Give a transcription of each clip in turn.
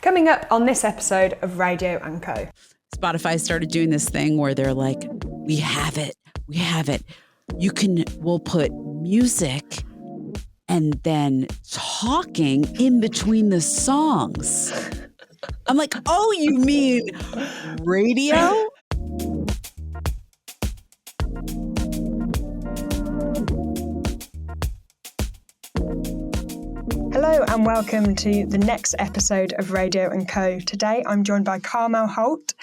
Coming up on this episode of Radio.co. Spotify started doing this thing where they're like, we have it. We'll put music and then talking in between the songs. I'm like, oh, you mean radio? Hello and welcome to the next episode of Radio.co. Today I'm joined by Carmel Holt.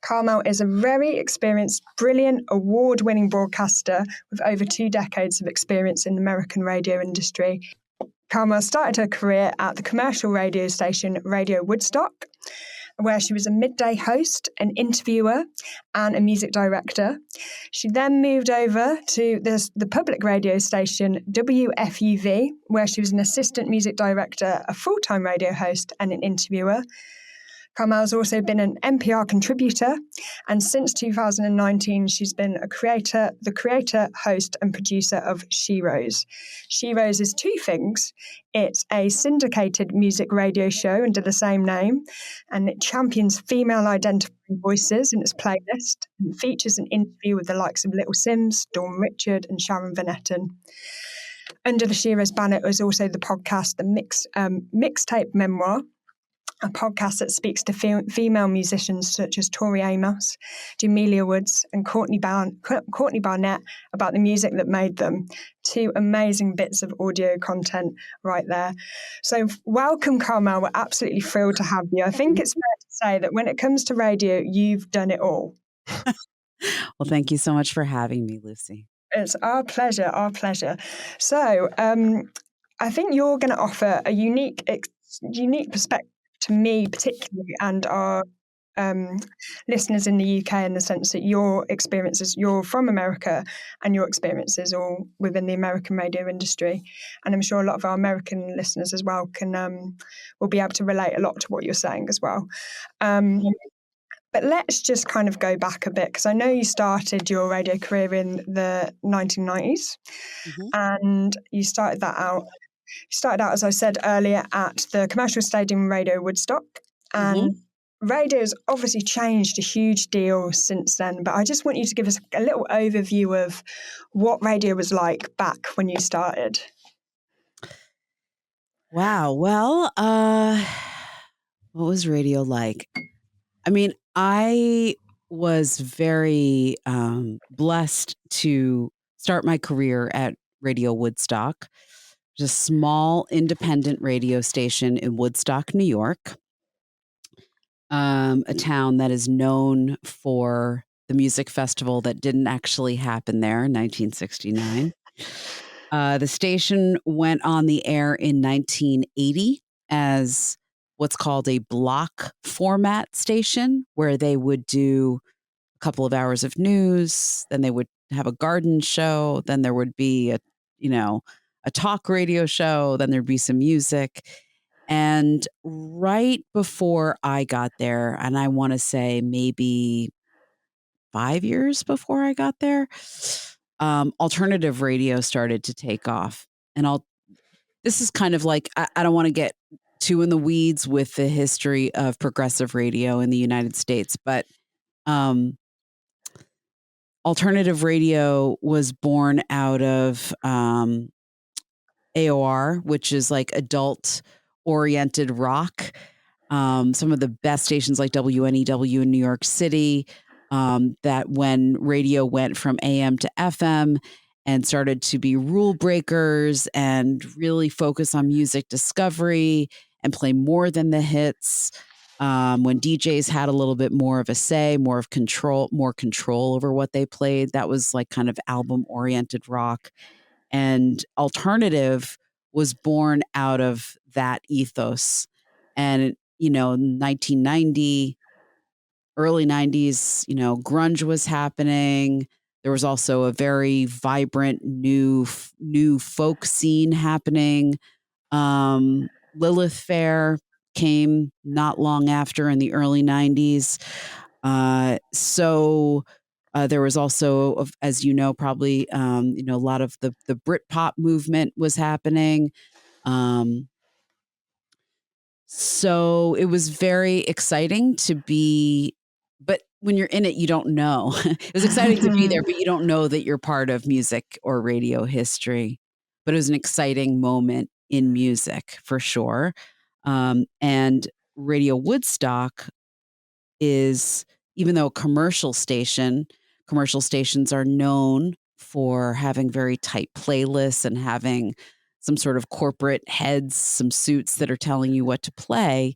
Carmel is a very experienced, brilliant, award-winning broadcaster with over 2 decades of experience in the American radio industry. Carmel started her career at the commercial radio station Radio Woodstock, where she was a midday host, an interviewer, and a music director. She then moved over to the public radio station WFUV, where she was an assistant music director, a full-time radio host, and an interviewer. Carmel's also been an NPR contributor, and since 2019, she's been the creator, host, and producer of Sheroes. Sheroes is 2 things. It's a syndicated music radio show under the same name, and it champions female identifying voices in its playlist and features an interview with the likes of Little Sims, Dawn Richard, and Sharon Van Etten. Under the Sheroes banner is also the podcast, the Mixtape Memoir, a podcast that speaks to female musicians such as Tori Amos, Jamelia Woods, and Courtney Barnett about the music that made them. 2 amazing bits of audio content right there. So welcome, Carmel. We're absolutely thrilled to have you. I think it's fair to say that when it comes to radio, you've done it all. Well, thank you so much for having me, Lucy. It's our pleasure, So I think you're going to offer a unique perspective to me particularly, and our listeners in the UK, in the sense that your experiences, you're from America, and your experiences all within the American radio industry. And I'm sure a lot of our American listeners as well will be able to relate a lot to what you're saying as well. But let's just kind of go back a bit, because I know you started your radio career in the 1990s, and you started out, as I said earlier, at the commercial stadium Radio Woodstock. And radio's obviously changed a huge deal since then. But I just want you to give us a little overview of what radio was like back when you started. Wow. Well, what was radio like? I mean, I was very blessed to start my career at Radio Woodstock. It's a small independent radio station in Woodstock, New York, a town that is known for the music festival that didn't actually happen there in 1969. The station went on the air in 1980 as what's called a block format station, where they would do a couple of hours of news, then they would have a garden show, then there would be a talk radio show, then there'd be some music. And right before I got there, and I want to say maybe 5 years before I got there, alternative radio started to take off. And this is kind of like, I don't want to get too in the weeds with the history of progressive radio in the United States, but alternative radio was born out of AOR, which is like adult-oriented rock. Some of the best stations like WNEW in New York City, that when radio went from AM to FM and started to be rule breakers and really focus on music discovery and play more than the hits. When DJs had a little bit more of a say, more control over what they played, that was like kind of album-oriented rock. And alternative was born out of that ethos. And, 1990, early 90s, grunge was happening. There was also a very vibrant new folk scene happening. Lilith Fair came not long after in the early 90s. So there was also, as you know, probably, a lot of the Britpop movement was happening. So it was very exciting to be, but when you're in it, you don't know. It was exciting to be there, but you don't know that you're part of music or radio history. But it was an exciting moment in music for sure. And Radio Woodstock is, even though a commercial stations are known for having very tight playlists and having some sort of corporate heads, some suits that are telling you what to play.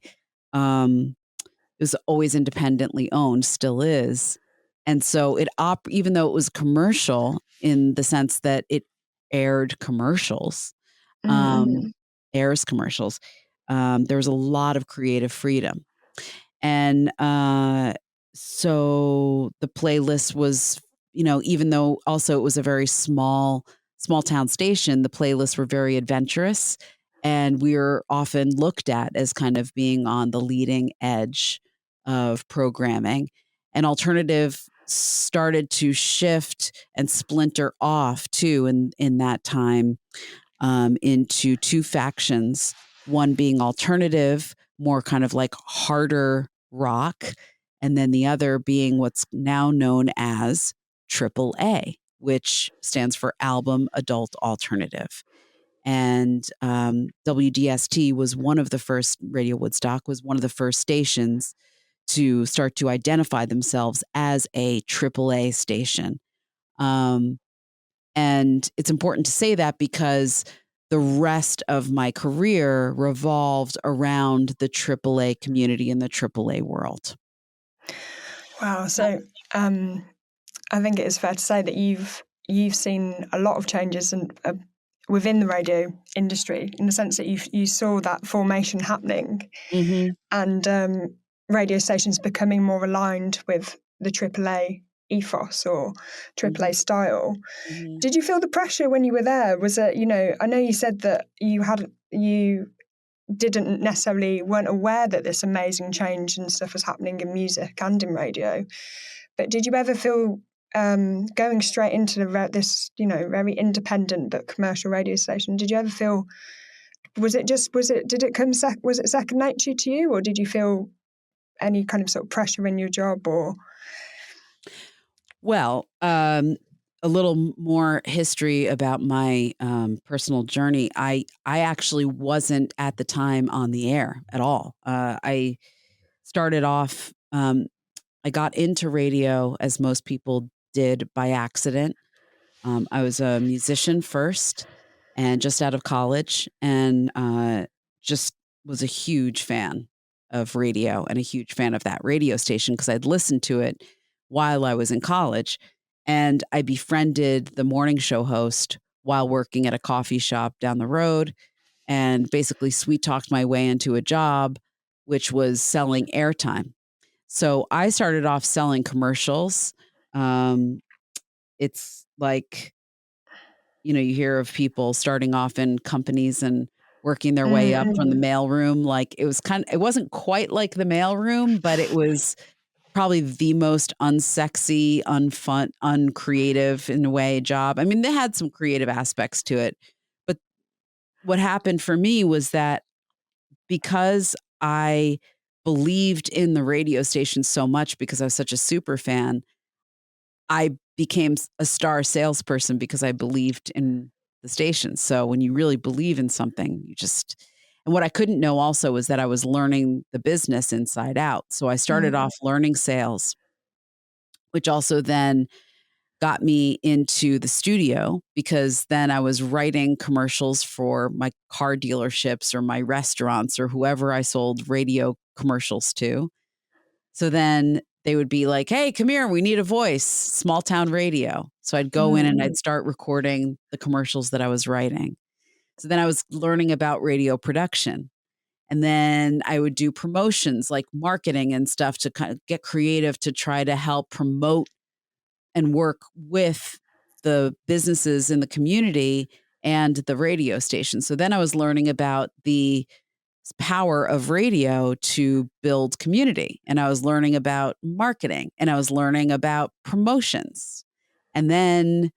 It was always independently owned, still is. And so even though it was commercial in the sense that it aired commercials, um, Mm-hmm. airs commercials, there was a lot of creative freedom. And so the playlist was, even though also it was a very small town station, the playlists were very adventurous. And we were often looked at as kind of being on the leading edge of programming. And alternative started to shift and splinter off too in that time, into two factions, one being alternative, more kind of like harder rock, and then the other being what's now known as AAA, which stands for Album Adult Alternative. And WDST was one of the first, Radio Woodstock was one of the first stations to start to identify themselves as a AAA station. And it's important to say that because the rest of my career revolved around the AAA community and the AAA world. Wow. So I think it is fair to say that you've seen a lot of changes within the radio industry, in the sense that you saw that formation happening, Mm-hmm. and radio stations becoming more aligned with the AAA ethos or AAA style. Mm-hmm. Did you feel the pressure when you were there? Was it, I know you said that you didn't necessarily weren't aware that this amazing change and stuff was happening in music and in radio, but did you ever feel going straight into this very independent but commercial radio station? Did you ever feel, was it second nature to you, or did you feel any kind of sort of pressure in your job? Or Well, a little more history about my personal journey. I actually wasn't at the time on the air at all. I started off. I got into radio, as most people did, by accident. I was a musician first, and just out of college, and just was a huge fan of radio and a huge fan of that radio station because I'd listened to it while I was in college. And I befriended the morning show host while working at a coffee shop down the road, and basically sweet talked my way into a job, which was selling airtime. So I started off selling commercials. It's like, you hear of people starting off in companies and working their way up from the mailroom. Like it wasn't quite like the mailroom, but it was probably the most unsexy, unfun, uncreative in a way job. I mean, they had some creative aspects to it, but what happened for me was that because I believed in the radio station so much because I was such a super fan, I became a star salesperson because I believed in the station. So when you really believe in something, and what I couldn't know also was that I was learning the business inside out. So I started off learning sales, which also then got me into the studio because then I was writing commercials for my car dealerships or my restaurants or whoever I sold radio commercials to. So then they would be like, "Hey, come here. We need a voice, small town radio." So I'd go in and I'd start recording the commercials that I was writing. So then I was learning about radio production. And then I would do promotions like marketing and stuff to kind of get creative to try to help promote and work with the businesses in the community and the radio station. So then I was learning about the power of radio to build community. And I was learning about marketing and I was learning about promotions. And then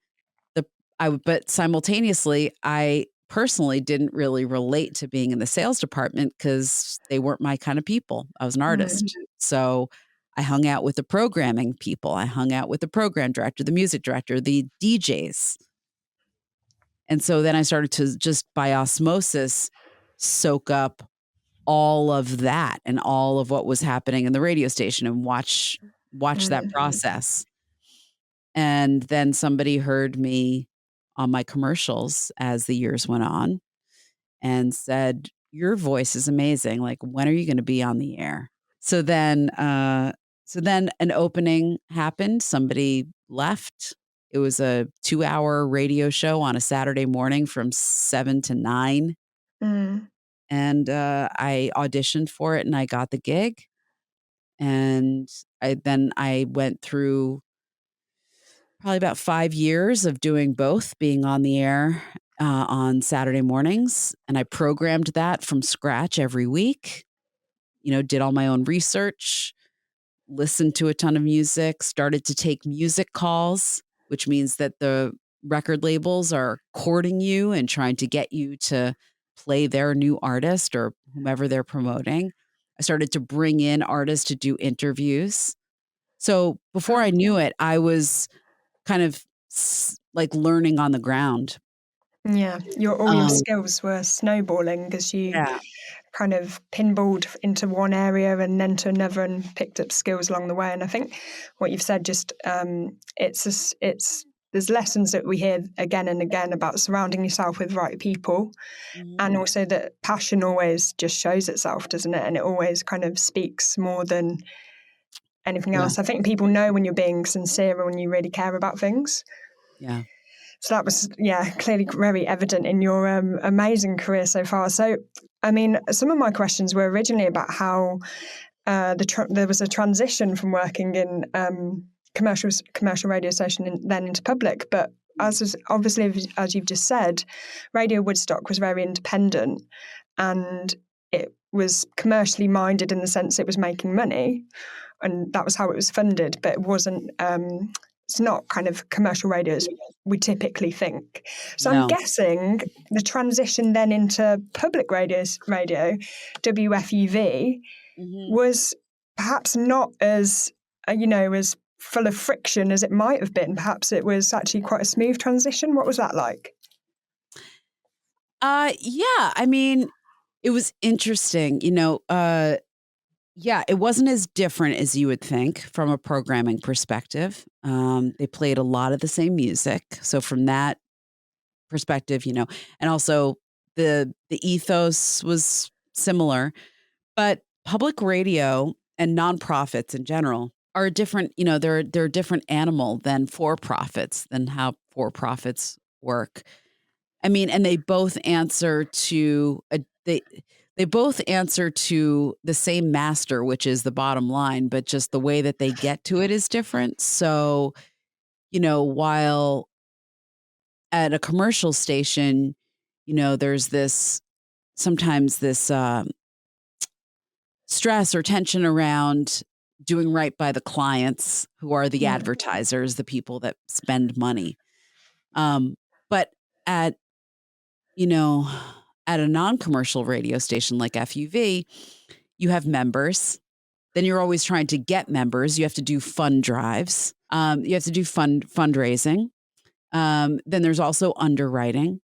but simultaneously, I personally didn't really relate to being in the sales department because they weren't my kind of people. I was an artist. So I hung out with the programming people. I hung out with the program director, the music director, the DJs. And so then I started to just by osmosis soak up all of that and all of what was happening in the radio station and watch that process. And then somebody heard me on my commercials as the years went on and said, "Your voice is amazing. Like, when are you going to be on the air?" So then an opening happened. Somebody left. It was a 2-hour radio show on a Saturday morning from 7 to 9. And I auditioned for it and I got the gig. And I went through probably about 5 years of doing both, being on the air on Saturday mornings. And I programmed that from scratch every week, did all my own research, listened to a ton of music, started to take music calls, which means that the record labels are courting you and trying to get you to play their new artist or whomever they're promoting. I started to bring in artists to do interviews. So before I knew it, I was kind of like learning on the ground. Yeah, all your skills were snowballing as you kind of pinballed into one area and then to another and picked up skills along the way. And I think what you've said, just there's lessons that we hear again and again about surrounding yourself with the right people, and also that passion always just shows itself, doesn't it? And it always kind of speaks more than anything else. I think people know when you're being sincere and when you really care about things. Yeah. So that was, clearly very evident in your amazing career so far. So, I mean, some of my questions were originally about how there was a transition from working in commercial radio station and then into public. But as you've just said, Radio Woodstock was very independent and it was commercially minded in the sense it was making money, and that was how it was funded. But it wasn't. It's not kind of commercial radio as we typically think. So I'm guessing the transition then into public radio, WFUV, was perhaps not as, as full of friction as it might have been. Perhaps it was actually quite a smooth transition. What was that like? Yeah, I mean, it was interesting, it wasn't as different as you would think from a programming perspective. They played a lot of the same music. So from that perspective, and also the ethos was similar, but public radio and nonprofits in general are a different, they're a different animal than for-profits, than how for-profits work. I mean, and they both answer to they both answer to the same master, which is the bottom line, but just the way that they get to it is different. So, while at a commercial station, there's sometimes this stress or tension around doing right by the clients, who are the advertisers, the people that spend money. But at a non-commercial radio station like FUV, you have members. Then you're always trying to get members. You have to do fund drives. You have to do fundraising. Then there's also underwriting,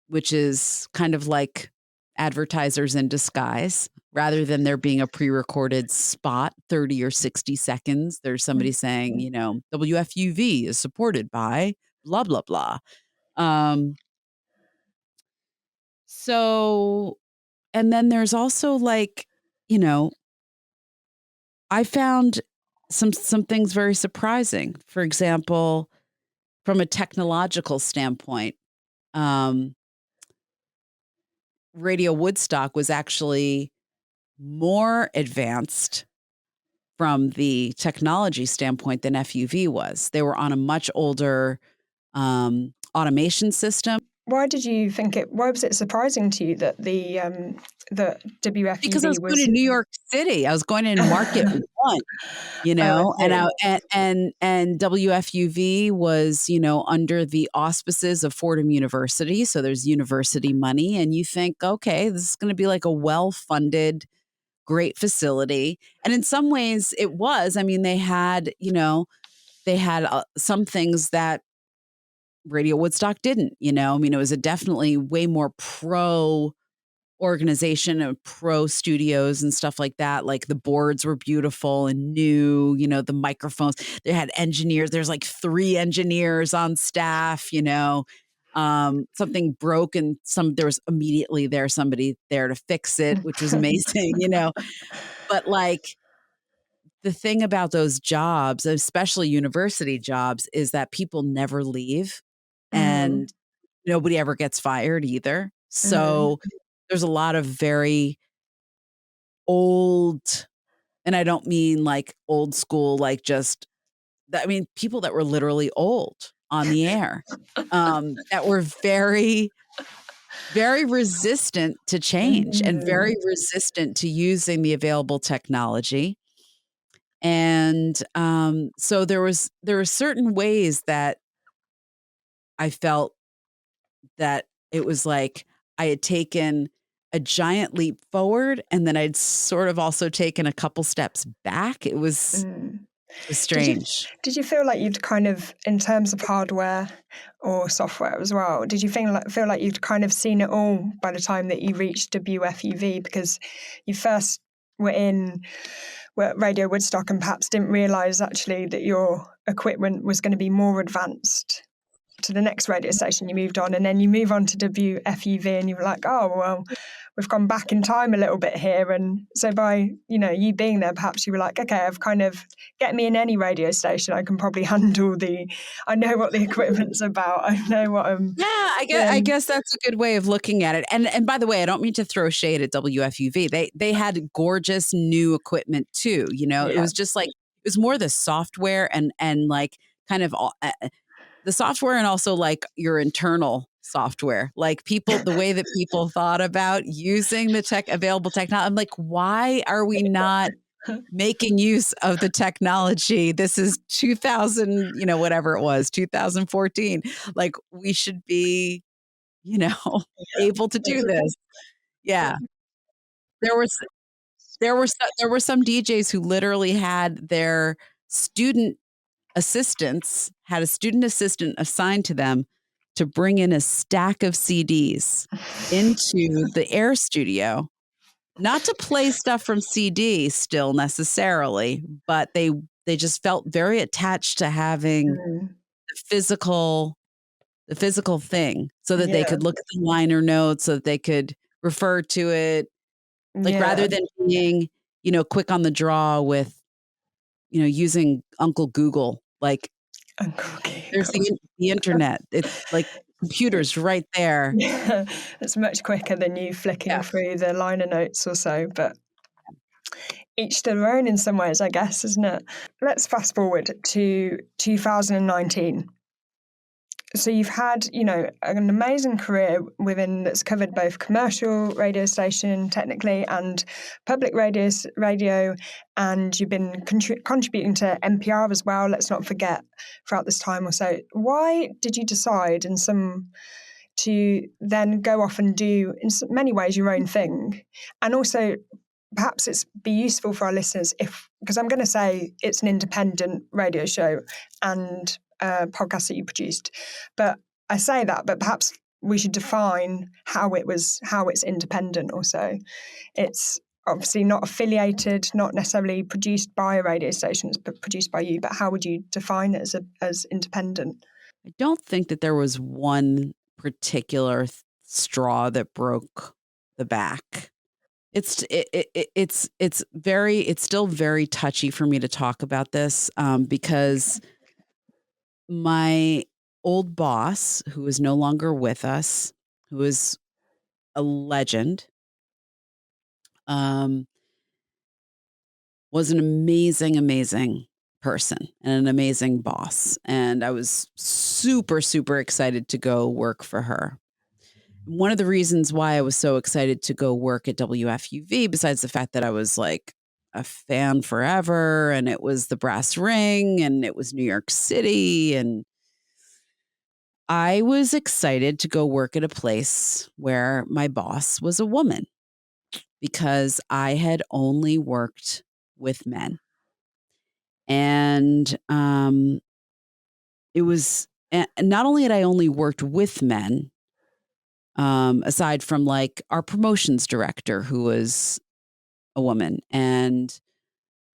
which is kind of like advertisers in disguise. Rather than there being a pre-recorded spot, 30 or 60 seconds, there's somebody saying, WFUV is supported by blah, blah, blah. So, and then there's also I found some things very surprising. For example, from a technological standpoint, Radio Woodstock was actually more advanced from the technology standpoint than FUV was. They were on a much older automation system. why did you think why was it surprising to you that that Because I WFUV was going was? to New York City. I was going in Market One, Oh, I and see. and WFUV was, under the auspices of Fordham University. So there's university money, and you think, okay, this is going to be like a well-funded, great facility. And in some ways it was. I mean, they had some things that Radio Woodstock didn't, I mean, it was a definitely way more pro organization of pro studios and stuff like that. Like the boards were beautiful and new, the microphones, they had engineers. There's like 3 engineers on staff, something broke and there was immediately somebody there to fix it, which was amazing, but like the thing about those jobs, especially university jobs, is that people never leave Mm, and nobody ever gets fired either. mm, So there's a lot of very old, and I don't mean like old school, like just I mean people that were literally old on the air, that were very, very resistant to change and mm, very resistant to using the available technology. And so there were certain ways that I felt that it was like I had taken a giant leap forward and then I'd sort of also taken a couple steps back. mm. It was Did you strange. did you feel like you'd kind of, in terms of hardware or software as well, did you feel like you'd kind of seen it all by the time that you reached WFUV? Because you first were at Radio Woodstock and perhaps didn't realise actually that your equipment was going to be more advanced to the next radio station you moved on, and then you move on to WFUV and you were like, oh well, we've gone back in time a little bit here. And so by you being there, perhaps you were like, okay, I've kind of, get me in any radio station, I can probably handle I know what the equipment's about, I know what I'm Yeah, I doing. guess that's a good way of looking at it. And by the way, I don't mean to throw shade at WFUV. They had gorgeous new equipment too. It Yeah. was just like it was more the software and like kind of the software and also like your internal software, like the way that people thought about using the available technology. I'm like, why are we not making use of the technology? This is 2000, whatever it was, 2014. Like we should be, you know, able to do this. Yeah. There was, there were some DJs who literally had their student assistants, had a student assistant assigned to them to bring in a stack of CDs into the air studio, not to play stuff from CD still necessarily, but they just felt very attached to having Mm, the physical thing so that they yeah, could look at the liner notes, so that they could refer to it, like yeah. rather than being, quick on the draw with, using Uncle Google. Like Uncle there's Giggle. the internet. It's like computers right there. Yeah, it's much quicker than you flicking Yeah. through the liner notes or so, but each to their own in some ways, I guess, isn't it? Let's fast forward to 2019. So you've had, an amazing career that's covered both commercial radio station technically and public radio, and you've been contributing to NPR as well. Let's not forget throughout this time or so. Why did you decide to then go off and do, in many ways, your own thing? And also, perhaps it's be useful for our listeners because I'm going to say it's an independent radio show and a podcast that you produced, but I say that, but perhaps we should define how it's independent also. It's obviously not affiliated, not necessarily produced by a radio station, but produced by you. But how would you define it as independent? I don't think that there was one particular straw that broke the back. It's still very touchy for me to talk about this, because my old boss, who is no longer with us, who is a legend, um, was an amazing, amazing person and an amazing boss. And I was super, super excited to go work for her. one of the reasons why I was so excited to go work at WFUV, besides the fact that I was like a fan forever and it was the brass ring and it was New York City, and I was excited to go work at a place where my boss was a woman because I had only worked with men. And it was not only had I only worked with men, aside from like our promotions director, who was a woman, and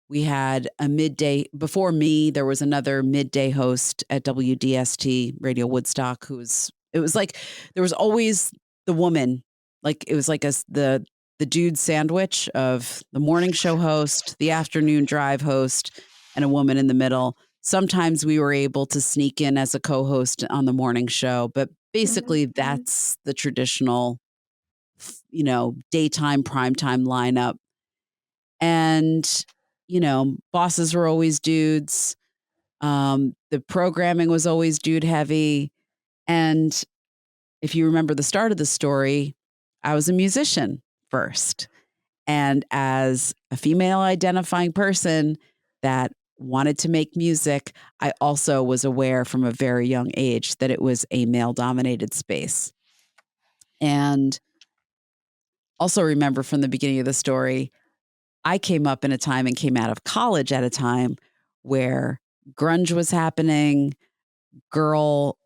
we had a midday before me. There was another midday host at WDST Radio Woodstock it was like there was always the woman, like it was like the dude sandwich of the morning show host, the afternoon drive host, and a woman in the middle. Sometimes we were able to sneak in as a co-host on the morning show, but basically that's the traditional, daytime primetime lineup. And bosses were always dudes. The programming was always dude heavy. And if you remember the start of the story, I was a musician first. And as a female identifying person that wanted to make music, I also was aware from a very young age that it was a male dominated space. And also remember from the beginning of the story, I came up in a time and came out of college at a time where grunge was happening. Girl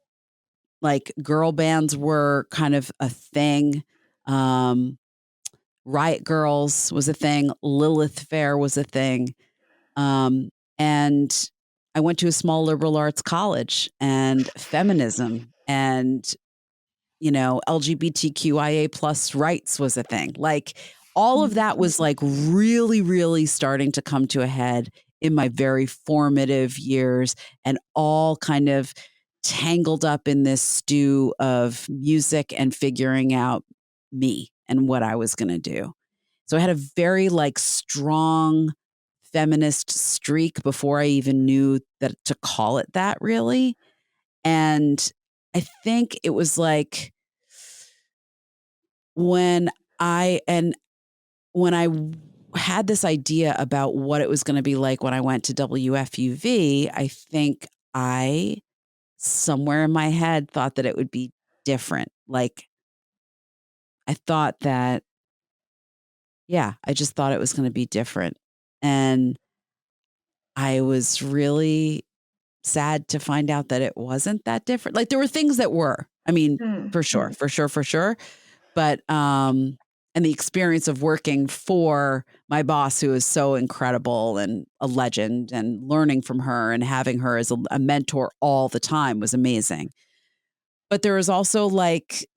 bands were kind of a thing. Riot Girls was a thing. Lilith Fair was a thing. And I went to a small liberal arts college, and feminism and, LGBTQIA plus rights was a thing. Like all of that was like really, really starting to come to a head in my very formative years, and all kind of tangled up in this stew of music and figuring out me and what I was going to do. So I had a very like strong feminist streak before I even knew that to call it that, really. And I think it was like when I had this idea about what it was going to be like when I went to WFUV, I think I somewhere in my head thought that it would be different. Like I thought that, I just thought it was going to be different. And I was really sad to find out that it wasn't that different. Like there were things that were, I mean, for sure. But, and the experience of working for my boss, who is so incredible and a legend, and learning from her and having her as a mentor all the time was amazing. But there was also like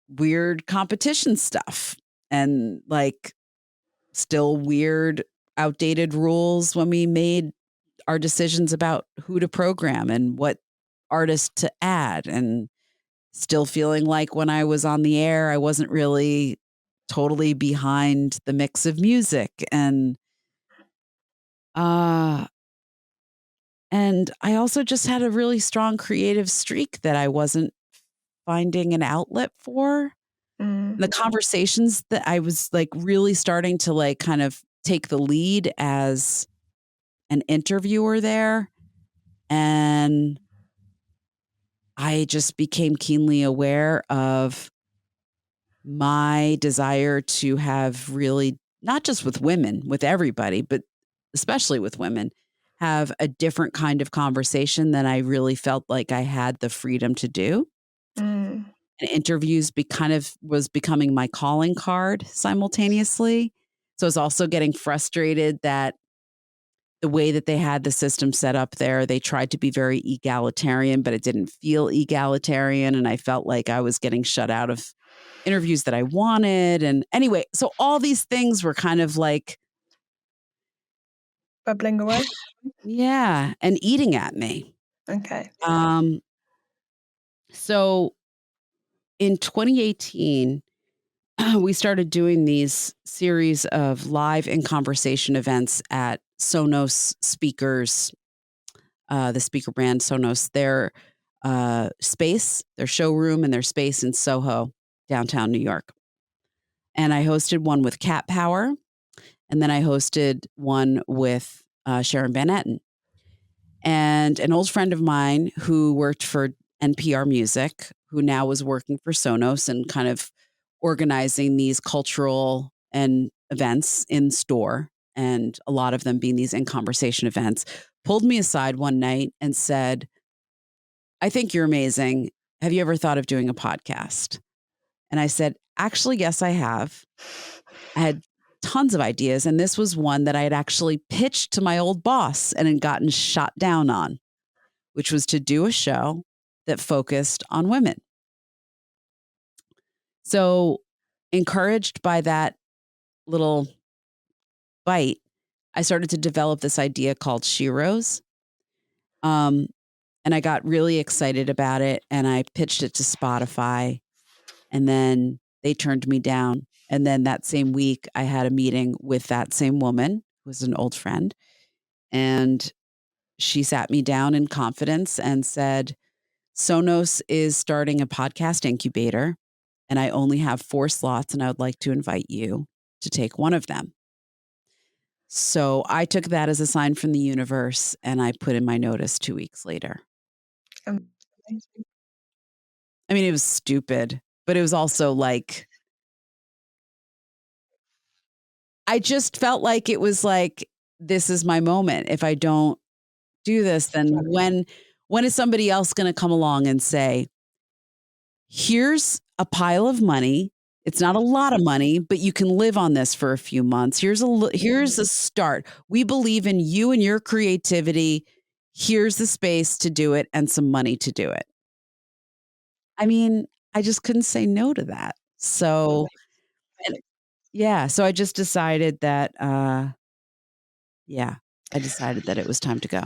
weird competition stuff and like still weird, outdated rules when we made our decisions about who to program and what artists to add, and still feeling like when I was on the air, I wasn't really totally behind the mix of music. And I also just had a really strong creative streak that I wasn't finding an outlet for. The conversations that I was like really starting to like kind of take the lead as an interviewer there. And I just became keenly aware of my desire to have really, not just with women, with everybody, but especially with women, have a different kind of conversation than I really felt like I had the freedom to do. And interviews was becoming my calling card simultaneously. So I was also getting frustrated that the way that they had the system set up there, they tried to be very egalitarian, but it didn't feel egalitarian. And I felt like I was getting shut out of interviews that I wanted. And anyway, so all these things were kind of like bubbling away. Yeah. And eating at me. Okay. So in 2018, we started doing these series of live and conversation events at Sonos Speakers, the speaker brand Sonos. They're space, their showroom and their space in Soho, downtown New York. And I hosted one with Cat Power. And then I hosted one with Sharon Van Etten. And an old friend of mine who worked for NPR Music, who now was working for Sonos and kind of organizing these cultural and events in store, and a lot of them being these in conversation events, pulled me aside one night and said, I think you're amazing. Have you ever thought of doing a podcast? And I said, actually, yes, I have. I had tons of ideas. And this was one that I had actually pitched to my old boss and had gotten shot down on, which was to do a show that focused on women. So encouraged by that little bite, I started to develop this idea called Sheroes. And I got really excited about it and I pitched it to Spotify, and then they turned me down. And then that same week I had a meeting with that same woman who was an old friend, and she sat me down in confidence and said, Sonos is starting a podcast incubator and I only have 4 slots and I would like to invite you to take one of them. So I took that as a sign from the universe and I put in my notice 2 weeks later. Amazing. I mean, it was stupid, but it was also like, I just felt like it was like, this is my moment. If I don't do this, then when is somebody else going to come along and say, here's a pile of money. It's not a lot of money, but you can live on this for a few months. Here's a start. We believe in you and your creativity. Here's the space to do it and some money to do it. I mean, I just couldn't say no to that. So, so I just decided that, I decided that it was time to go.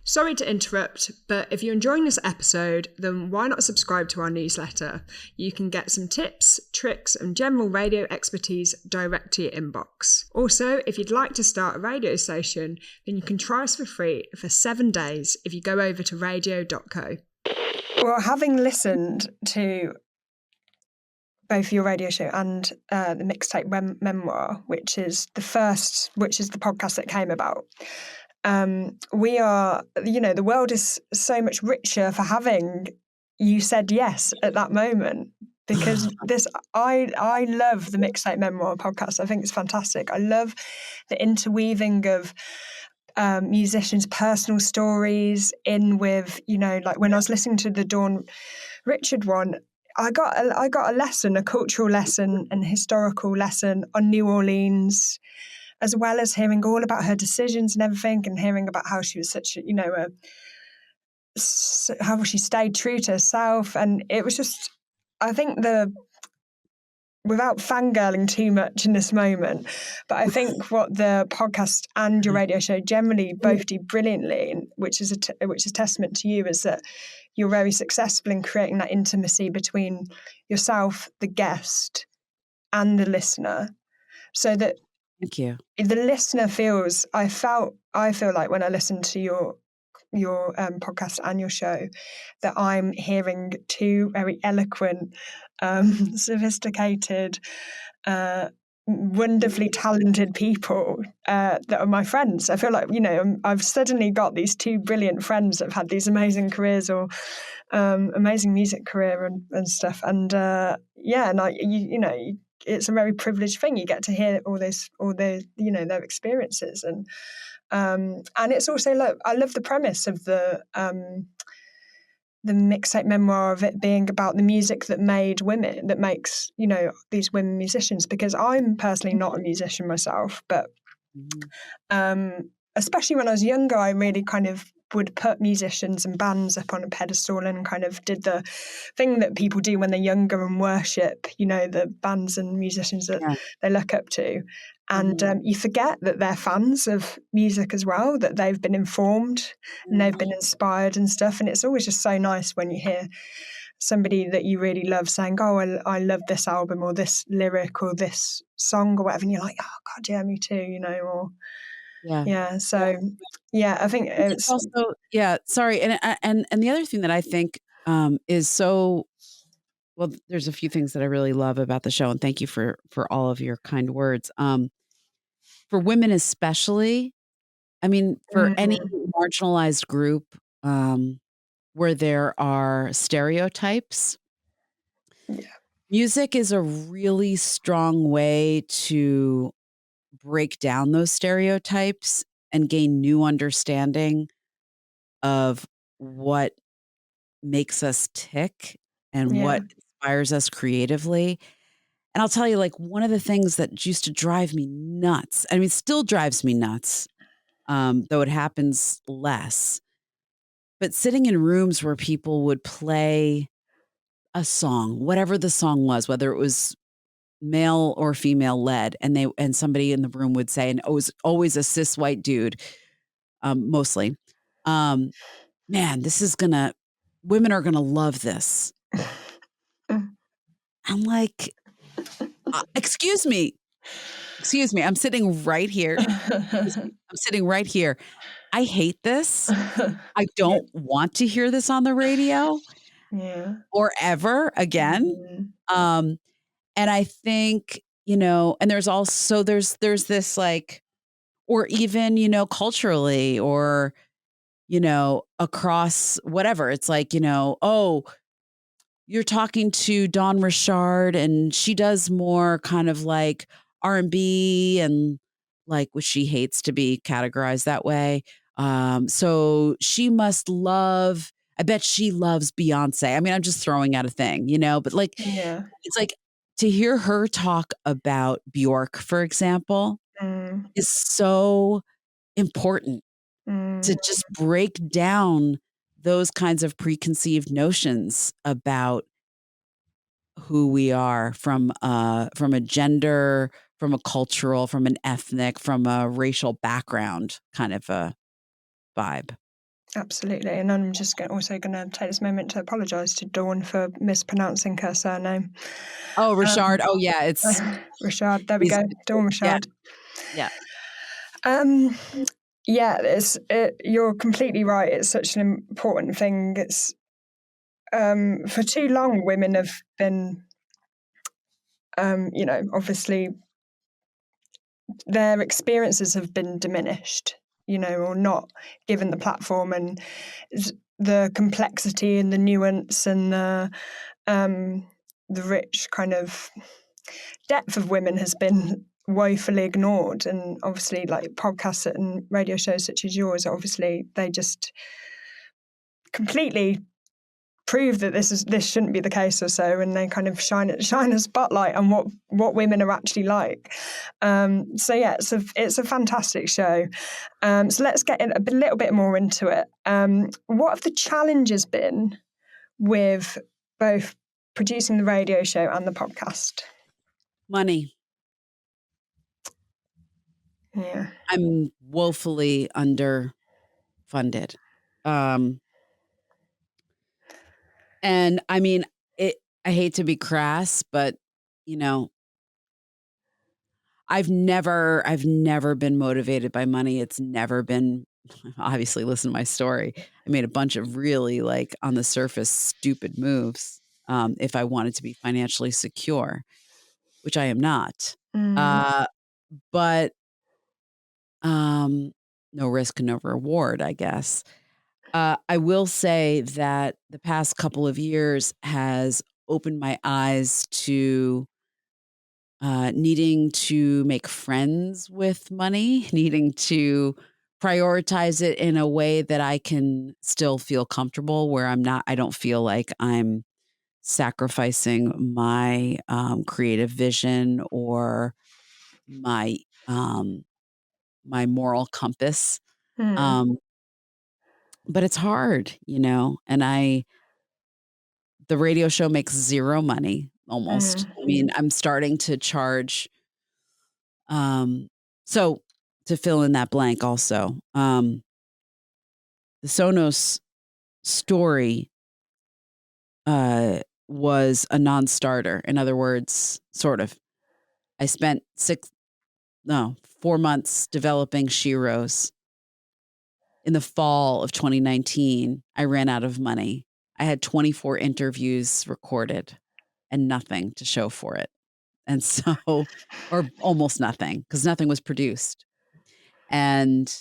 Sorry to interrupt, but if you're enjoying this episode, then why not subscribe to our newsletter? You can get some tips, tricks, and general radio expertise direct to your inbox. Also, if you'd like to start a radio station, then you can try us for free for 7 days if you go over to Radio.co. Well, having listened to both your radio show and the Mixtape Memoir, which is the podcast that came about, we are, the world is so much richer for having you said yes at that moment, because I love the Mixtape Memoir podcast. I think it's fantastic. I love the interweaving of musicians' personal stories in with, like when I was listening to the Dawn Richard one, I got a lesson, a cultural lesson and historical lesson on New Orleans, as well as hearing all about her decisions and everything, and hearing about how she was such how she stayed true to herself. And it was just, I think without fangirling too much in this moment, but I think what the podcast and your radio show generally both do brilliantly, which is testament to you, is that you're very successful in creating that intimacy between yourself, the guest, and the listener, so that Thank you. the listener feels. I feel like when I listened to your podcast and your show, that I'm hearing 2 very eloquent, sophisticated, wonderfully talented people that are my friends. I feel like, I've suddenly got these 2 brilliant friends that have had these amazing careers or amazing music career and stuff. And it's a very privileged thing. You get to hear all their experiences, and it's also, look, I love the premise of the Mixtape Memoir, of it being about the music that makes these women musicians, because I'm personally not a musician myself, but especially when I was younger, I really kind of would put musicians and bands up on a pedestal and kind of did the thing that people do when they're younger and worship, the bands and musicians that they look up to. And you forget that they're fans of music as well, that they've been informed and they've been inspired and stuff. And it's always just so nice when you hear somebody that you really love saying, oh, I love this album or this lyric or this song or whatever. And you're like, oh, God, yeah, me too, or Yeah. Yeah. So, yeah, I think It's it's, also, sorry. And the other thing that I think is well, there's a few things that I really love about the show, and thank you for all of your kind words. For women especially, I mean, for any mm, marginalized group, where there are stereotypes, yeah, music is a really strong way to break down those stereotypes and gain new understanding of what makes us tick and yeah, what inspires us creatively. And I'll tell you, like, one of the things that used to drive me nuts, I mean, still drives me nuts, though it happens less, but sitting in rooms where people would play a song, whatever the song was, whether it was male or female led, and somebody in the room would say, and it was always a cis white dude, mostly, um, man, women are gonna love this. mm. I'm like, excuse me, I'm sitting right here. Excuse me, I'm sitting right here. I hate this. I Yeah, don't want to hear this on the radio yeah, or ever again. mm, Um, and I think, and there's this like, or even, culturally or, across whatever. It's like, oh, you're talking to Dawn Richard and she does more kind of like R&B and like, which she hates to be categorized that way. So she must love, I bet she loves Beyonce. I mean, I'm just throwing out a thing, but like, yeah, it's like to hear her talk about Bjork, for example, mm, is so important to mm, just break down those kinds of preconceived notions about who we are from a gender, from a cultural, from an ethnic, from a racial background kind of a vibe. absolutely. And I'm just also going to take this moment to apologise to Dawn for mispronouncing her surname. Oh, Richard. Um, Oh, yeah. It's Richard, there we he's go, Dawn yeah, Richard. yeah. Um, yeah, you're completely right. It's such an important thing. It's for too long, women have been, obviously their experiences have been diminished, or not given the platform and the complexity and the nuance and the rich kind of depth of women has been woefully ignored. And obviously, like podcasts and radio shows such as yours, obviously they just completely prove that this shouldn't be the case or so, and they kind of shine a spotlight on what women are actually like. So yeah, it's a fantastic show. So let's get in a little bit more into it. What have the challenges been with both producing the radio show and the podcast? Money. Yeah. I'm woefully underfunded. Um, and I mean, I hate to be crass, but you know, I've never been motivated by money. It's never been obviously listen to my story. I made a bunch of really like on the surface stupid moves if I wanted to be financially secure, which I am not. Mm, Uh but um no risk, no reward, I guess. I will say that the past couple of years has opened my eyes to needing to make friends with money, needing to prioritize it in a way that I can still feel comfortable, where I don't feel like I'm sacrificing my creative vision or my um, my moral compass. mm, Um, but it's hard, and the radio show makes zero money almost. mm, I mean, I'm starting to charge. So to fill in that blank also, the Sonos story was a non-starter. In other words, sort of. I spent 4 months developing Sheroes. In the fall of 2019, I ran out of money. I had 24 interviews recorded and nothing to show for it. And so, or almost nothing, because nothing was produced. And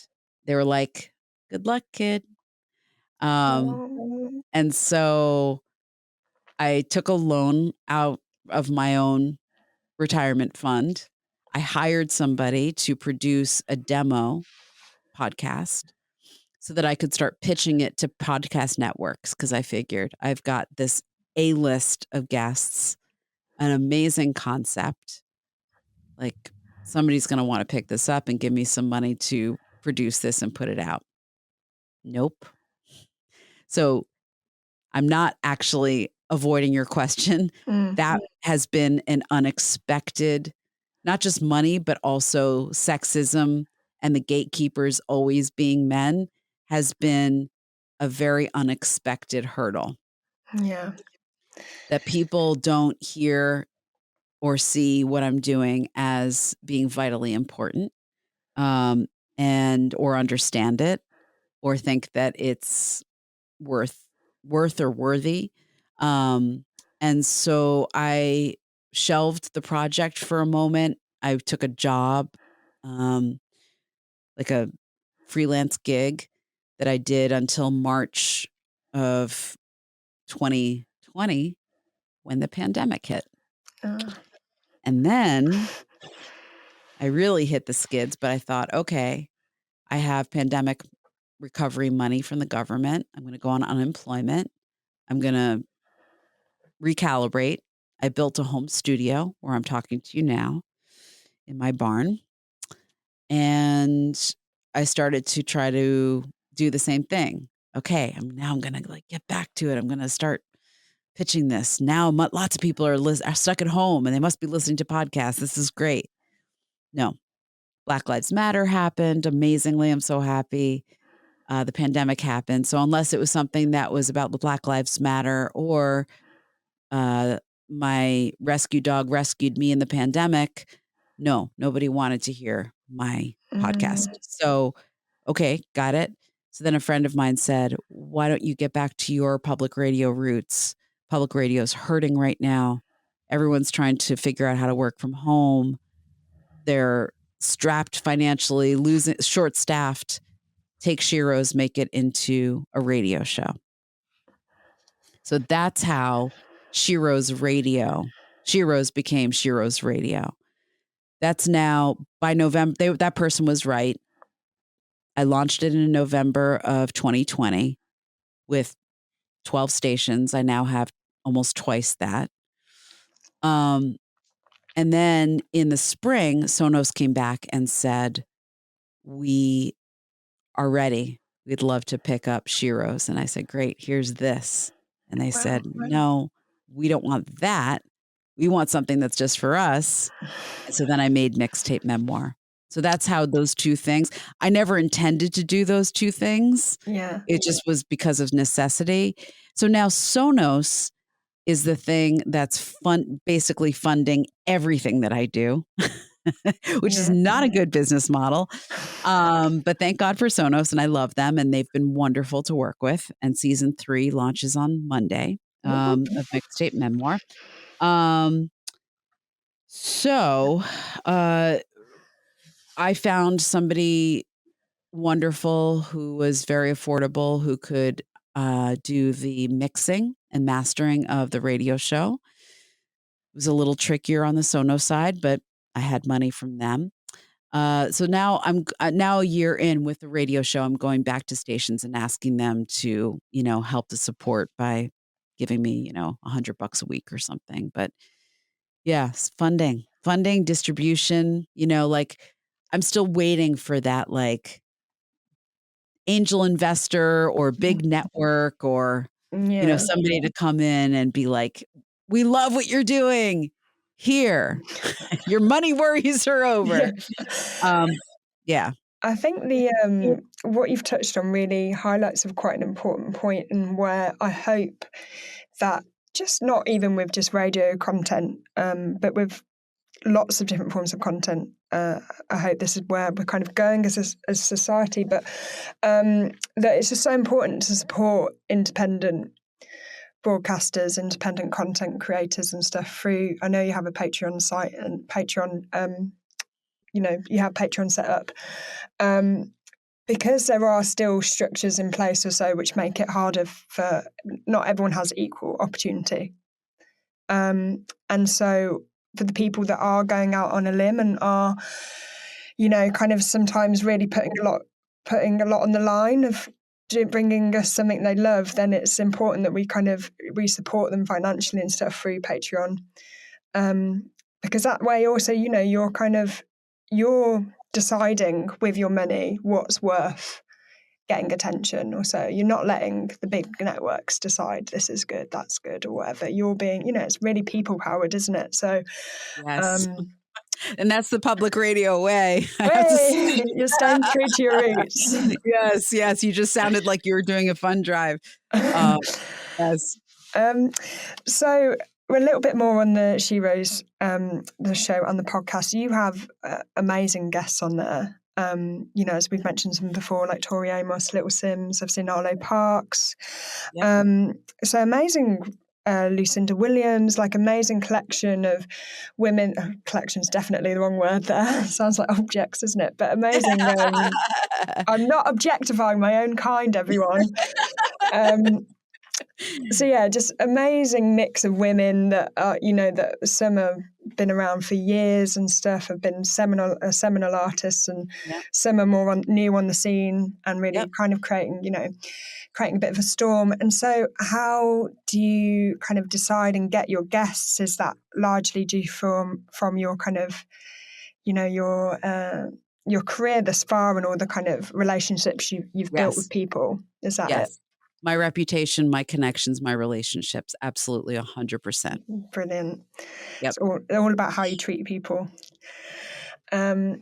they were like, good luck, kid. Oh. And so I took a loan out of my own retirement fund. I hired somebody to produce a demo podcast so that I could start pitching it to podcast networks, because I figured I've got this A-list of guests, an amazing concept. Like, somebody's going to want to pick this up and give me some money to produce this and put it out. Nope. So I'm not actually avoiding your question. That has been an unexpected, not just money, but also sexism and the gatekeepers always being men has been a very unexpected hurdle Yeah. that people don't hear or see what I'm doing as being vitally important, and or understand it or think that it's worth or worthy. And so I shelved the project for a moment. I took a job, like a freelance gig that I did until March of 2020 when the pandemic hit. And then I really hit the skids, but I thought, okay, I have pandemic recovery money from the government. I'm going to go on unemployment. I'm going to recalibrate. I built a home studio where I'm talking to you now in my barn. And I started to try to do the same thing. Okay, I'm going to get back to it. I'm going to start pitching this. Now lots of people are stuck at home and they must be listening to podcasts. This is great. No, Black Lives Matter happened. Amazingly, I'm so happy. The pandemic happened. So unless it was something that was about the Black Lives Matter or my rescue dog rescued me in the pandemic, no, nobody wanted to hear my podcast. So, okay, got it. So then a friend of mine said, why don't you get back to your public radio roots? Public radio is hurting right now. Everyone's trying to figure out how to work from home. They're strapped financially, short staffed. Take Sheroes, make it into a radio show. So that's how Sheroes became Sheroes Radio. That's now by November. That person was right. I launched it in November of 2020 with 12 stations. I now have almost twice that. And then in the spring, Sonos came back and said, we are ready. We'd love to pick up Sheroes. And I said, great, here's this. And they said, no, we don't want that. We want something that's just for us. And so then I made Mixtape Memoir. So that's how those two things, I never intended to do those two things. Yeah. It just was because of necessity. So now Sonos is the thing that's basically funding everything that I do, which is not a good business model. But thank God for Sonos, and I love them, and they've been wonderful to work with. And season 3 launches on Monday of Mixtape Memoir. So I found somebody wonderful who was very affordable, who could do the mixing and mastering of the radio show. It was a little trickier on the Sonos side, but I had money from them. So now I'm now a year in with the radio show. I'm going back to stations and asking them to, help the support by giving me, $100 a week or something. But yes, funding, distribution, I'm still waiting for that, angel investor or big network or, somebody to come in and be like, we love what you're doing here. Your money worries are over. Yeah. I think the what you've touched on really highlights of quite an important point, and where I hope that just not even with just radio content, but with lots of different forms of content. I hope this is where we're kind of going as a society, but that it's just so important to support independent broadcasters, independent content creators and stuff through. I know you have a Patreon site and Patreon, you have Patreon set up. Because there are still structures in place or so which make it harder for not everyone has equal opportunity. And so for the people that are going out on a limb and are, kind of sometimes really putting a lot on the line of bringing us something they love, then it's important that we support them financially and stuff through Patreon. Because that way also, you're deciding with your money what's worth getting attention, or so you're not letting the big networks decide this is good, that's good, or whatever. You're being, it's really people powered, isn't it? So yes, and that's the public radio way. You're staying true to your roots. Yes, you just sounded like you were doing a fun drive. Yes. So we're a little bit more on the Sheroes, the show and the podcast. You have amazing guests on there. As we've mentioned some before, like Tori Amos, Little Sims. I've seen Arlo Parks. Yep. So amazing. Lucinda Williams, like amazing collection of women. Collection's definitely the wrong word there. Sounds like objects, isn't it? But amazing. I'm not objectifying my own kind, everyone. So yeah, just amazing mix of women that are, that some have been around for years and stuff, have been seminal artists, and some are more new on the scene and really kind of creating a bit of a storm. And so how do you kind of decide and get your guests? Is that largely due from your kind of, your career thus far and all the kind of relationships you've built with people? Is that it? My reputation, my connections, my relationships. Absolutely 100%. Brilliant. Yep. It's all about how you treat people. Well,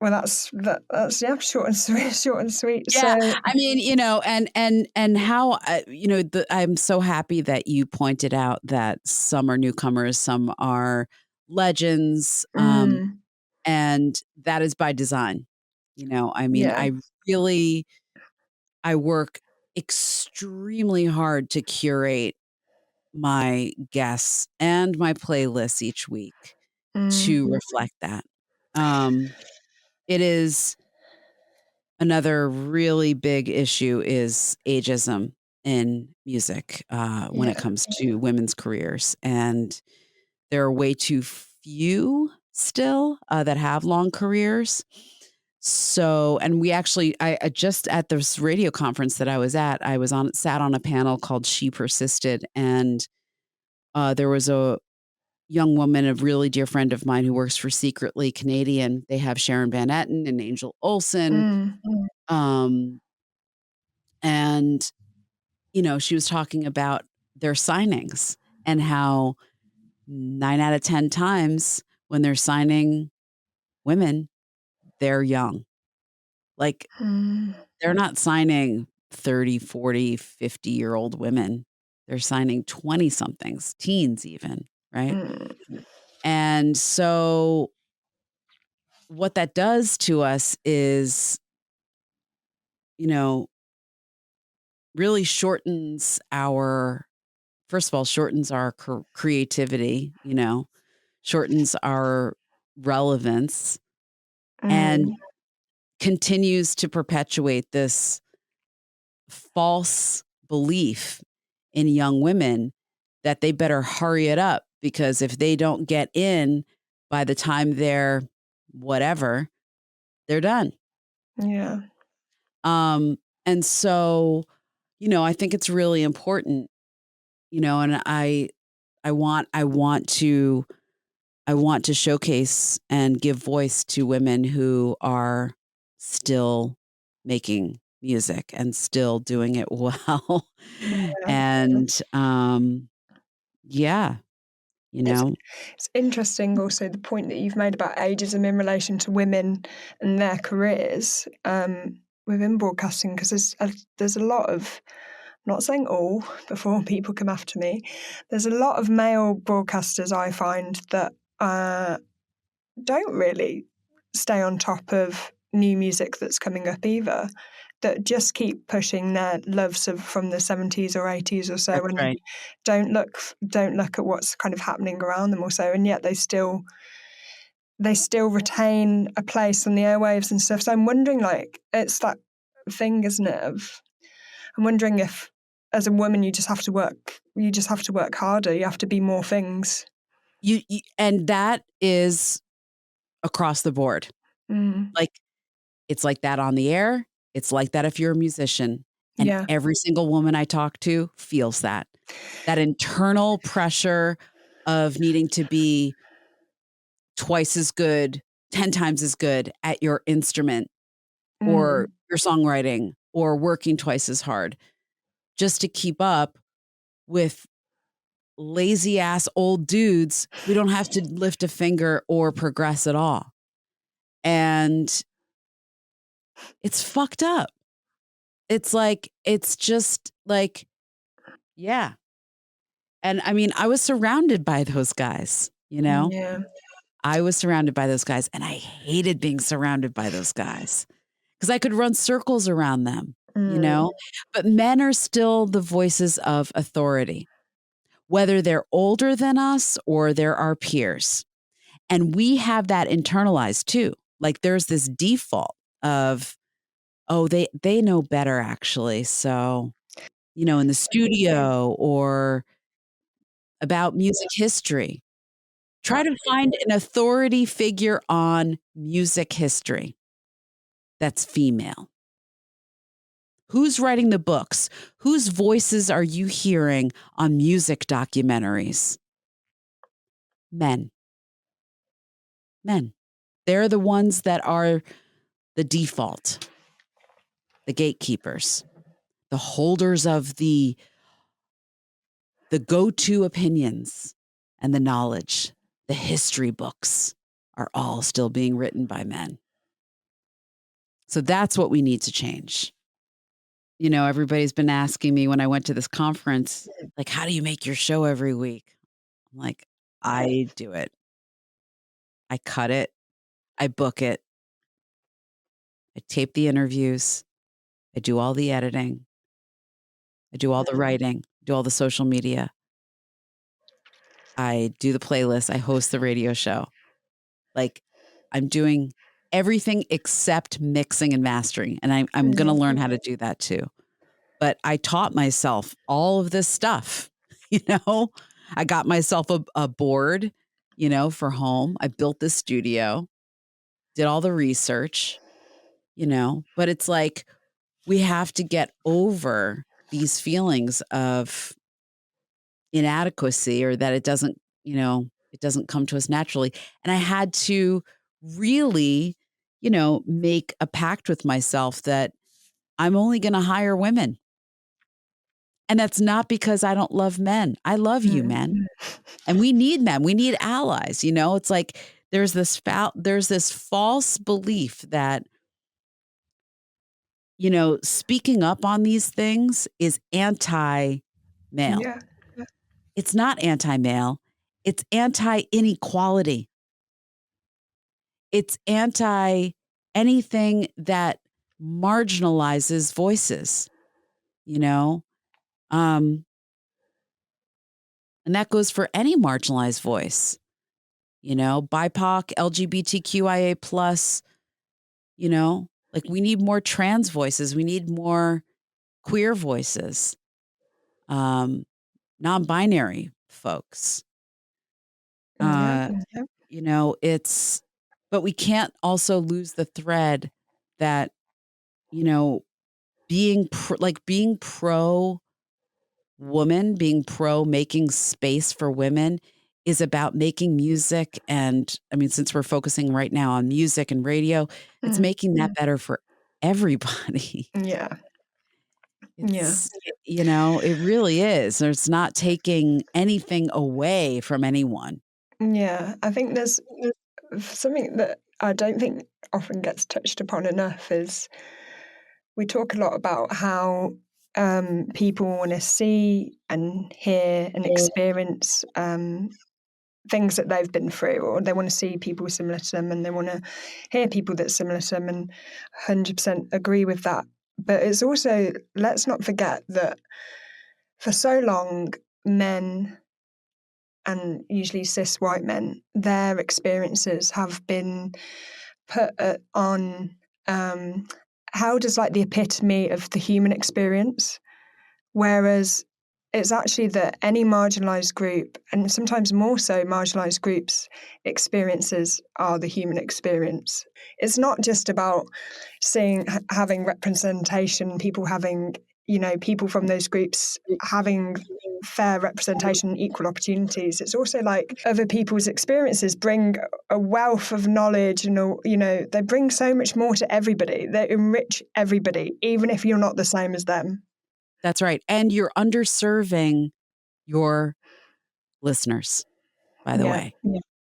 that's short and sweet. Yeah, So, I mean, and how I'm so happy that you pointed out that some are newcomers, some are legends, and that is by design. I work extremely hard to curate my guests and my playlists each week to reflect that. It is another really big issue is ageism in music when it comes to women's careers. And there are way too few still that have long careers. So, and we actually, I just at this radio conference that I was at, sat on a panel called She Persisted. And there was a young woman, a really dear friend of mine who works for Secretly Canadian. They have Sharon Van Etten and Angel Olsen. And, she was talking about their signings and how 9 out of 10 times when they're signing women, they're young. Like they're not signing 30, 40, 50-year-old women. They're signing 20 somethings, teens even, right? And so what that does to us is, really shortens our creativity, shortens our relevance and continues to perpetuate this false belief in young women that they better hurry it up because if they don't get in by the time they're whatever, they're done. Yeah. And so, I think it's really important, and I want to showcase and give voice to women who are still making music and still doing it well. And it's interesting also the point that you've made about ageism in relation to women and their careers within broadcasting, because there's a lot of, I'm not saying all before people come after me, there's a lot of male broadcasters I find that don't really stay on top of new music that's coming up either, that just keep pushing their loves from the 70s or 80s or so, That's and right. don't look at what's kind of happening around them or so, and yet they still retain a place on the airwaves and stuff. So I'm wondering, like, it's that thing, isn't it, of I'm wondering if as a woman you just have to work harder, you have to be more things. You and that is across the board. Mm. Like, it's like that on the air. It's like that if you're a musician. And Yeah. every single woman I talk to feels that internal pressure of needing to be twice as good, 10 times as good at your instrument or Mm. your songwriting or working twice as hard just to keep up with lazy ass old dudes who don't have to lift a finger or progress at all. And it's fucked up. It's just like, yeah. And I mean, I was surrounded by those guys, you know? Yeah. I was surrounded by those guys and I hated being surrounded by those guys because I could run circles around them, you Mm. know? But men are still the voices of authority, whether they're older than us or they're our peers. And we have that internalized too. Like there's this default of, oh, they know better actually. So, in the studio or about music history. Try to find an authority figure on music history that's female. Who's writing the books? Whose voices are you hearing on music documentaries? Men. Men. They're the ones that are the default, the gatekeepers, the holders of the go-to opinions and the knowledge. The history books are all still being written by men. So that's what we need to change. Everybody's been asking me when I went to this conference, like, how do you make your show every week? I'm like, I do it. I cut it. I book it. I tape the interviews. I do all the editing. I do all the writing, do all the social media. I do the playlist. I host the radio show. Like, I'm doing everything except mixing and mastering. And I'm going to learn how to do that too. But I taught myself all of this stuff, I got myself a board, for home. I built this studio, did all the research, but it's like we have to get over these feelings of inadequacy or that it doesn't come to us naturally. And I had to really, make a pact with myself that I'm only going to hire women. And that's not because I don't love men. I love you, men. And we need men. We need allies. It's like there's this false belief that, speaking up on these things is anti-male. Yeah. It's not anti-male. It's anti-inequality. It's anti anything that marginalizes voices, you know? Um, and that goes for any marginalized voice, BIPOC, LGBTQIA plus, like we need more trans voices. We need more queer voices, non-binary folks. Yeah. But we can't also lose the thread that, being pro woman, being pro making space for women is about making music. And I mean, since we're focusing right now on music and radio, it's making that better for everybody. Yeah. Yeah. It really is. It's not taking anything away from anyone. Yeah. I think there's something that I don't think often gets touched upon enough is we talk a lot about how people want to see and hear and experience things that they've been through, or they want to see people similar to them, and they want to hear people that's similar to them, and 100% agree with that. But it's also, let's not forget that for so long, men, and usually cis white men, their experiences have been put on held as like the epitome of the human experience, whereas it's actually that any marginalised group, and sometimes more so marginalised groups' experiences, are the human experience. It's not just about having representation, people having, people from those groups having fair representation and equal opportunities. It's also like other people's experiences bring a wealth of knowledge, and they bring so much more to everybody. They enrich everybody, even if you're not the same as them. That's right. And you're underserving your listeners, by the way,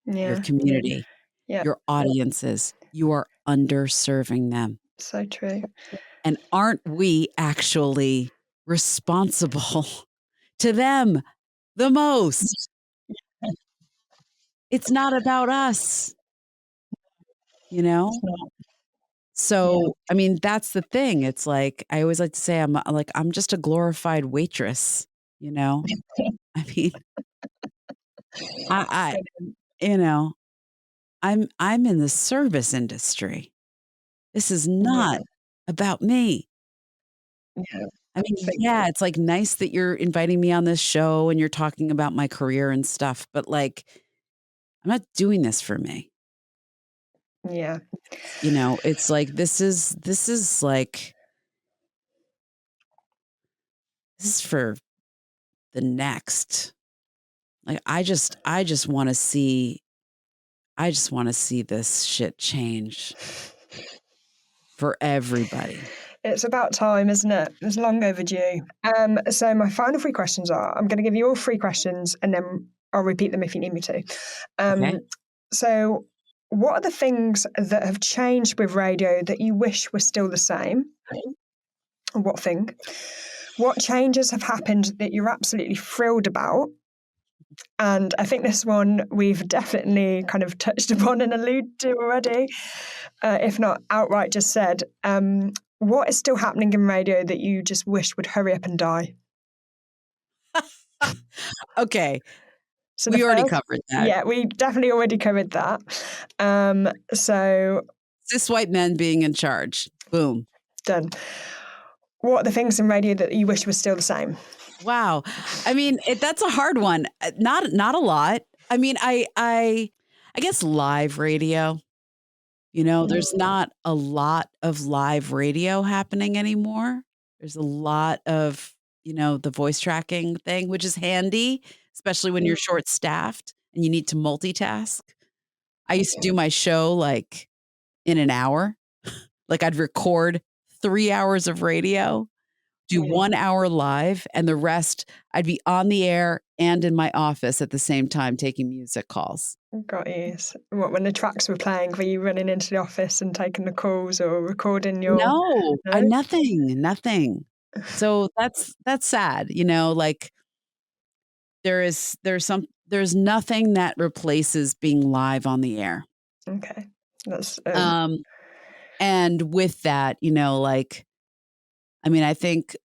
your community, your audiences. You are underserving them. So true. And aren't we actually responsible to them the most? It's not about us, So, I mean, that's the thing. It's like, I always like to say, I'm just a glorified waitress, I mean, I I'm in the service industry. This is not about me. Yeah. I mean, yeah, it's like nice that you're inviting me on this show and you're talking about my career and stuff, but like, I'm not doing this for me. Yeah. It's like, this is like, this is for the next. Like, I just want to see, this shit change for everybody. It's about time, isn't it? It's long overdue. So my final 3 questions are, I'm going to give you all 3 questions and then I'll repeat them if you need me to. Okay. So what are the things that have changed with radio that you wish were still the same? What thing? What changes have happened that you're absolutely thrilled about? And I think this one we've definitely kind of touched upon and alluded to already, if not outright just said. What is still happening in radio that you just wish would hurry up and die? Okay. So we already covered that. Yeah, we definitely already covered that. So cis white men being in charge. Boom. Done. What are the things in radio that you wish were still the same? Wow. I mean, that's a hard one. Not a lot. I mean, I guess live radio. There's not a lot of live radio happening anymore. There's a lot of, the voice tracking thing, which is handy, especially when you're short staffed and you need to multitask. I used to do my show like in an hour. Like I'd record 3 hours of radio, do 1 hour live, and the rest I'd be on the air and in my office at the same time taking music calls. Got you. What, when the tracks were playing, were you running into the office and taking the calls or recording your... No? Nothing. So that's sad, like there's nothing that replaces being live on the air. Okay. That's and with that, like, I mean, I think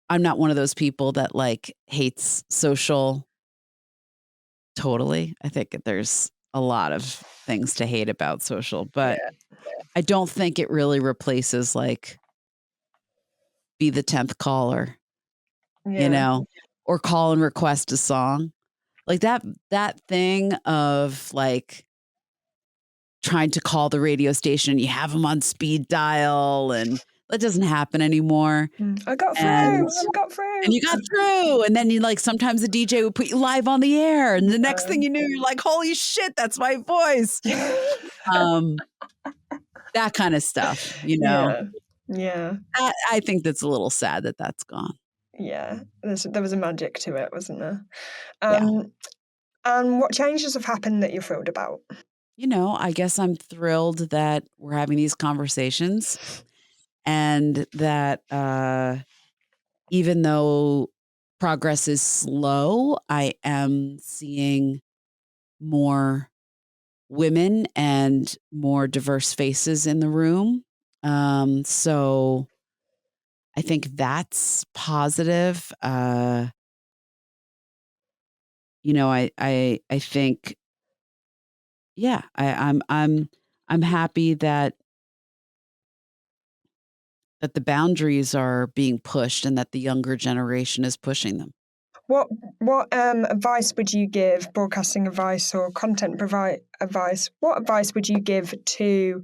I'm not one of those people that like hates social totally. I think there's a lot of things to hate about social, but I don't think it really replaces like be the 10th caller, or call and request a song. Like that thing of like trying to call the radio station, you have them on speed dial, and that doesn't happen anymore. I got through. And you got through. And then you like, sometimes the DJ would put you live on the air. And the next thing you knew, you're like, holy shit, that's my voice. That kind of stuff, Yeah. I think that's a little sad that that's gone. Yeah. There was a magic to it, wasn't there? And what changes have happened that you're thrilled about? I guess I'm thrilled that we're having these conversations and that even though progress is slow, I am seeing more women and more diverse faces in the room. So I think that's positive. I think, yeah, I'm happy that the boundaries are being pushed and that the younger generation is pushing them. What advice would you give, broadcasting advice or content advice? What advice would you give to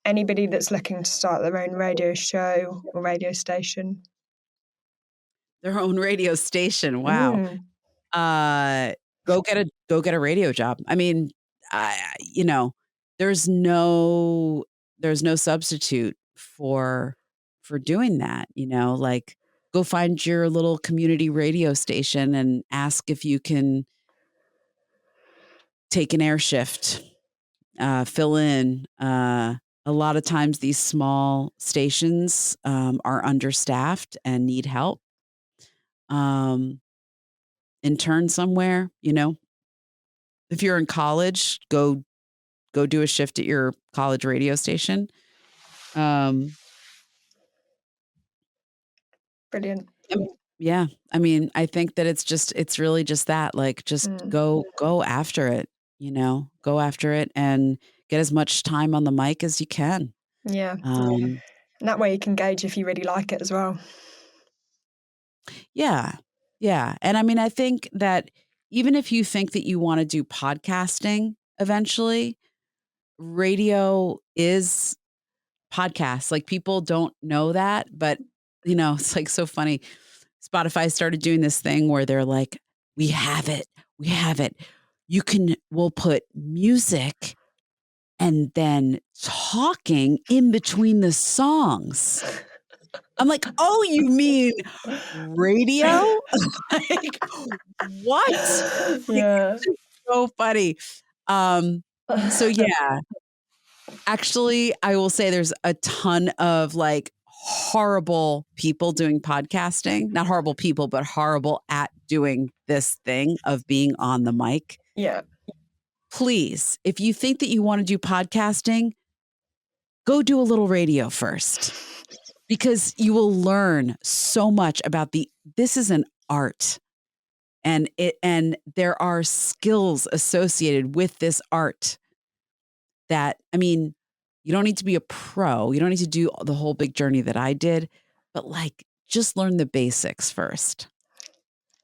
anybody that's looking to start their own radio show or radio station? Their own radio station. Wow. Go get a radio job. I mean, there's no substitute for doing that, like go find your little community radio station and ask if you can take an air shift, fill in. A lot of times these small stations are understaffed and need help. Intern somewhere, if you're in college, go do a shift at your college radio station. Brilliant. Yeah. I mean, I think that it's really just that, like, just go after it, go after it and get as much time on the mic as you can. Yeah. And that way you can gauge if you really like it as well. Yeah. Yeah. And I mean, I think that even if you think that you want to do podcasting eventually, radio is podcasts. Like, people don't know that, but it's like so funny. Spotify started doing this thing where they're like, we have it. We'll put music and then talking in between the songs. I'm like, oh, you mean radio? Like, what? Yeah. It's so funny. So yeah, actually, I will say there's a ton of like horrible people doing podcasting. Not horrible people, but horrible at doing this thing of being on the mic. Yeah. Please, if you think that you want to do podcasting, go do a little radio first, because you will learn so much about this is an art, and there are skills associated with this art that, I mean, you don't need to be a pro. You don't need to do the whole big journey that I did, but like, just learn the basics first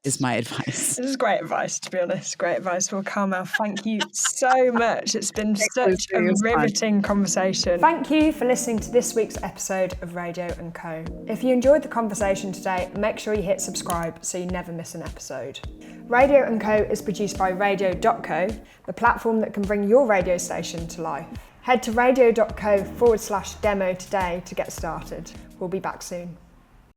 is my advice. This is great advice, to be honest. Great advice. Well, Carmel, thank you so much. It's been such a riveting conversation. Thank you for listening to this week's episode of Radio.co. If you enjoyed the conversation today, make sure you hit subscribe so you never miss an episode. Radio.co is produced by Radio.co, the platform that can bring your radio station to life. Head to radio.co/demo today to get started. We'll be back soon.